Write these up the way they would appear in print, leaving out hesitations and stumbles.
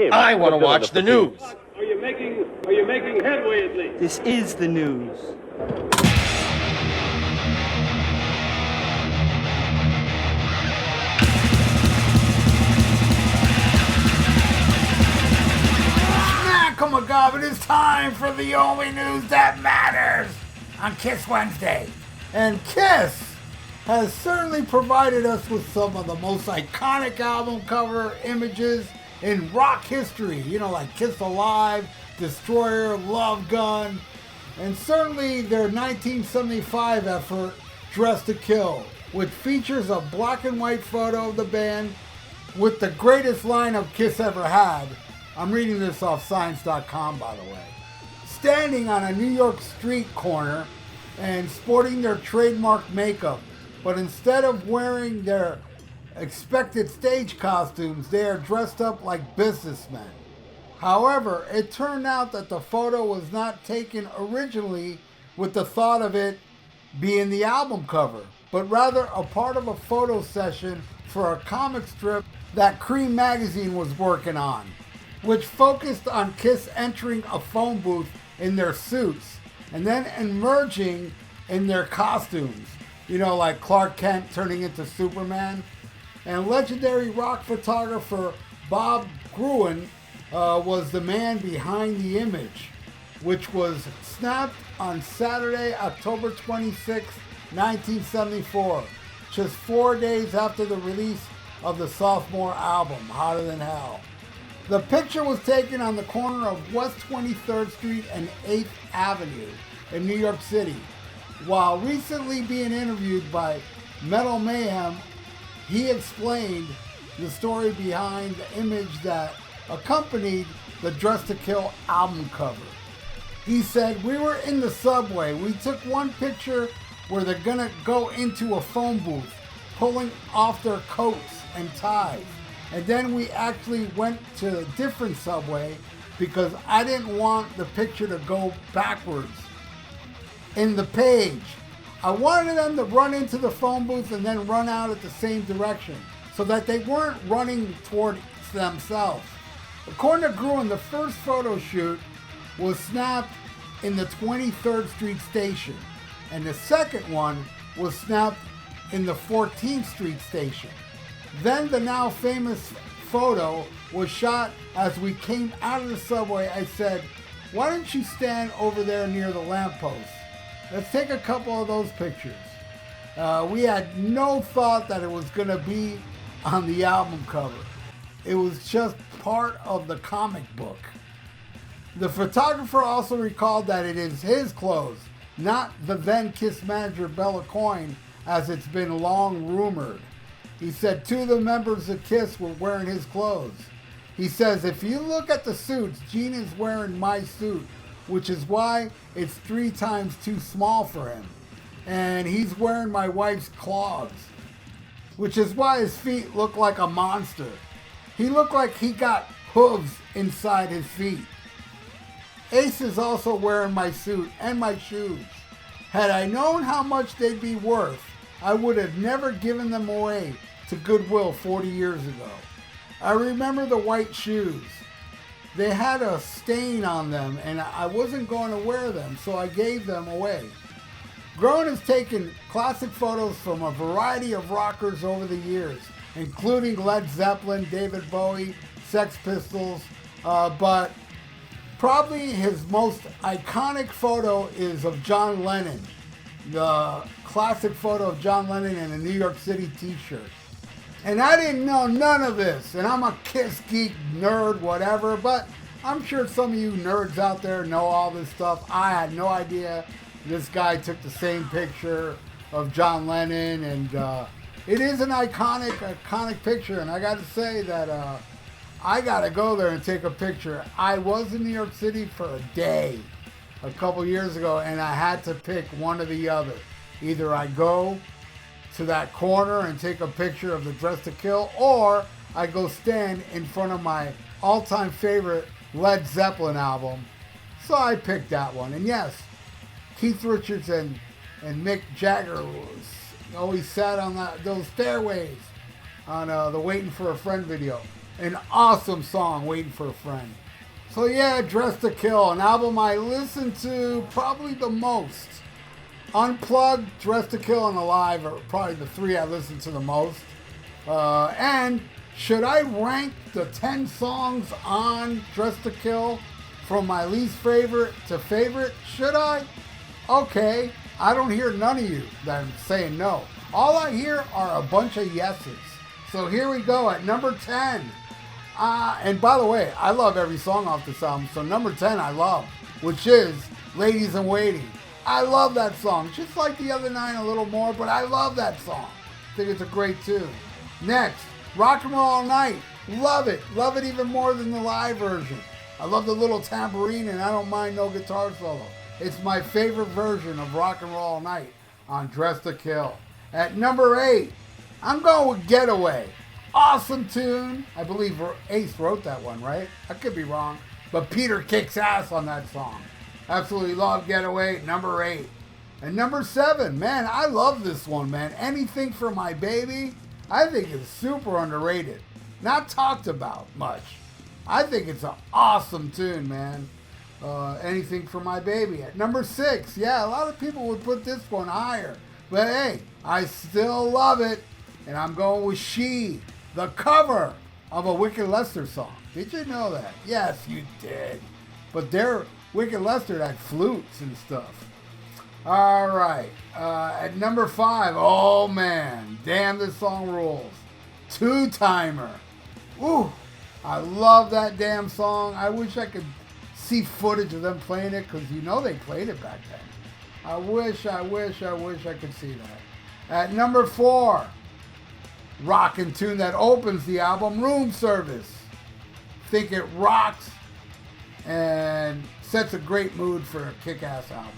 him. I want to watch the news. Are you making headway at least? This is the news. Oh my God, it is time for the only news that matters on Kiss Wednesday. And Kiss has certainly provided us with some of the most iconic album cover images in rock history. You know, like Kiss Alive, Destroyer, Love Gun, and certainly their 1975 effort, Dress to Kill, which features a black and white photo of the band with the greatest lineup Kiss ever had. I'm reading this off Science.com, by the way. Standing on a New York street corner and sporting their trademark makeup, but instead of wearing their expected stage costumes, they are dressed up like businessmen. However, it turned out that the photo was not taken originally with the thought of it being the album cover, but rather a part of a photo session for a comic strip that Cream magazine was working on, which focused on Kiss entering a phone booth in their suits and then emerging in their costumes, you know, like Clark Kent turning into Superman. And legendary rock photographer Bob Gruen was the man behind the image, which was snapped on Saturday, October 26, 1974, just 4 days after the release of the sophomore album, Hotter Than Hell. The picture was taken on the corner of West 23rd Street and 8th Avenue in New York City. While recently being interviewed by Metal Mayhem, he explained the story behind the image that accompanied the Dress to Kill album cover. He said, "We were in the subway. We took one picture where they're gonna go into a phone booth, pulling off their coats and ties. And then we actually went to a different subway because I didn't want the picture to go backwards in the page. I wanted them to run into the phone booth and then run out at the same direction so that they weren't running toward themselves." According to Gruen, the first photo shoot was snapped in the 23rd Street station, and the second one was snapped in the 14th Street station. Then the now famous photo was shot as we came out of the subway. I said, "Why don't you stand over there near the lamppost? Let's take a couple of those pictures." We had no thought that it was going to be on the album cover. It was just part of the comic book. The photographer also recalled that it is his clothes, not the then Kiss manager Bella Coyne, as it's been long rumored. He said 2 of the members of Kiss were wearing his clothes. He says, "If you look at the suits, Gene is wearing my suit, which is why it's 3 times too small for him. And he's wearing my wife's clogs, which is why his feet look like a monster. He looked like he got hooves inside his feet. Ace is also wearing my suit and my shoes. Had I known how much they'd be worth, I would have never given them away to Goodwill 40 years ago. I remember the white shoes. They had a stain on them and I wasn't going to wear them, so I gave them away." Gruen has taken classic photos from a variety of rockers over the years, including Led Zeppelin, David Bowie, Sex Pistols, but probably his most iconic photo is of John Lennon. The classic photo of John Lennon in a New York City t-shirt. And I didn't know none of this, and I'm a Kiss geek, nerd, whatever, but I'm sure some of you nerds out there know all this stuff. I had no idea this guy took the same picture of John Lennon, and it is an iconic picture, and I gotta say that I gotta go there and take a picture. I was in New York City for a day a couple years ago, and I had to pick one or the other. Either I go to that corner and take a picture of the Dress to Kill, or I go stand in front of my all-time favorite Led Zeppelin album. So I picked that one. And yes, Keith Richards and Mick Jagger always sat on those stairways on the Waiting for a Friend video. An awesome song, Waiting for a Friend. So yeah, Dressed to Kill, an album I listened to probably the most. Unplugged, Dressed to Kill, and Alive are probably the three I listen to the most. And should I rank the 10 songs on Dressed to Kill from my least favorite to favorite? Should I? Okay, I don't hear none of you that are saying no. All I hear are a bunch of yeses. So here we go at number 10. And by the way, I love every song off this album. So number 10 I love, which is Ladies in Waiting. I love that song. Just like the other 9 a little more, but I love that song. I think it's a great tune. Next, Rock and Roll All Night. Love it. Love it even more than the live version. I love the little tambourine, and I don't mind no guitar solo. It's my favorite version of Rock and Roll All Night on Dressed to Kill. At number 8, I'm going with Getaway. Awesome tune. I believe Ace wrote that one, right? I could be wrong. But Peter kicks ass on that song. Absolutely love Getaway. Number 8. And number 7, man, I love this one, man. Anything for My Baby, I think it's super underrated. Not talked about much. I think it's an awesome tune, man. Anything for My Baby. At number 6, yeah, a lot of people would put this one higher. But hey, I still love it. And I'm going with She, the cover of a Wicked Lester song. Did you know that? Yes, you did. But their Wicked Lester had flutes and stuff. All right. At number 5, oh man, damn, this song rules. Two Timer. Ooh, I love that damn song. I wish I could see footage of them playing it, because you know they played it back then. I wish I could see that. At number 4, rockin' tune that opens the album, Room Service. Think it rocks and sets a great mood for a kick-ass album.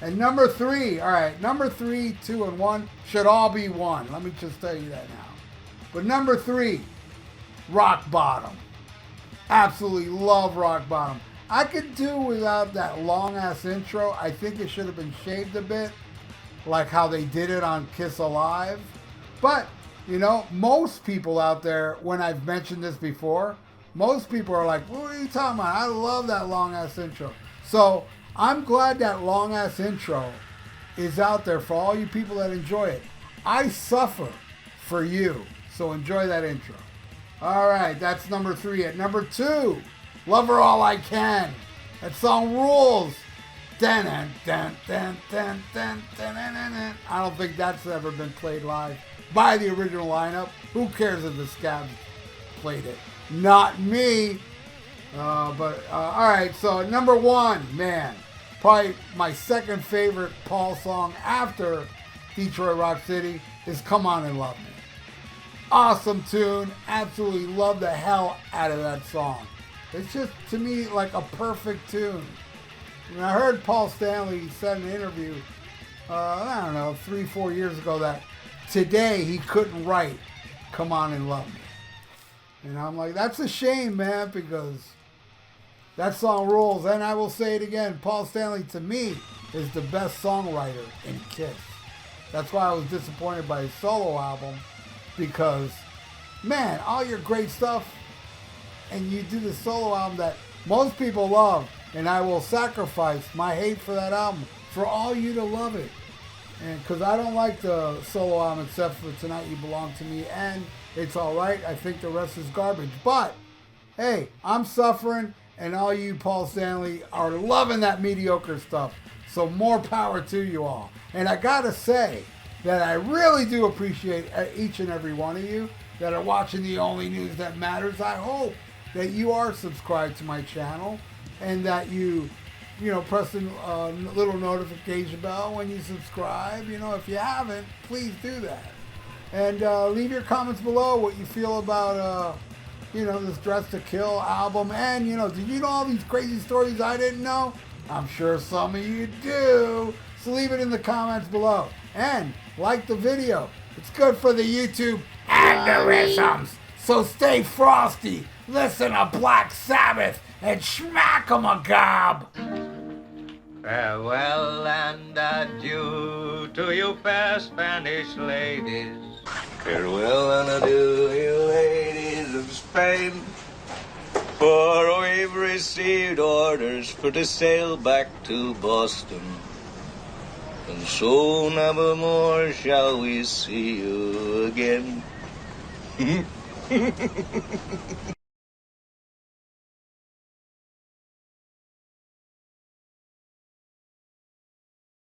And number 3, all right, number 3, 2, and 1 should all be 1. Let me just tell you that now. But number 3, Rock Bottom. Absolutely love Rock Bottom. I could do without that long-ass intro. I think it should have been shaved a bit, like how they did it on Kiss Alive. But, you know, most people out there, when I've mentioned this before, most people are like, what are you talking about? I love that long-ass intro. So I'm glad that long-ass intro is out there for all you people that enjoy it. I suffer for you, so enjoy that intro. All right, that's number 3. At number 2, Love Her All I Can. That song rules. I don't think that's ever been played live by the original lineup. Who cares if the Scabs played it? Not me. All right, so number 1, man, probably my second favorite Paul song after Detroit Rock City is Come On and Love Me. Awesome tune. Absolutely love the hell out of that song. It's just, to me, like a perfect tune. When I heard Paul Stanley said in an interview, I don't know, 3-4 years ago, that today he couldn't write Come On and Love Me. And I'm like, that's a shame, man, because that song rules. And I will say it again, Paul Stanley, to me, is the best songwriter in Kiss. That's why I was disappointed by his solo album, because, man, all your great stuff, and you do the solo album that most people love, and I will sacrifice my hate for that album for all you to love it. And because I don't like the solo album except for Tonight You Belong to Me, and It's Alright. I think the rest is garbage. But, hey, I'm suffering, and all you Paul Stanley are loving that mediocre stuff. So more power to you all. And I gotta say that I really do appreciate each and every one of you that are watching The Only News That Matters. I hope that you are subscribed to my channel, and that you press the little notification bell when you subscribe. If you haven't, please do that. And leave your comments below what you feel about, this Dressed to Kill album. And, did you know all these crazy stories I didn't know? I'm sure some of you do. So leave it in the comments below. And like the video. It's good for the YouTube algorithms. So stay frosty. Listen to Black Sabbath and smack 'em a gob. Farewell and adieu to you fair Spanish ladies. Farewell and adieu, you ladies of Spain. Spain. For we've received orders for to sail back to Boston. And so nevermore shall we see you again.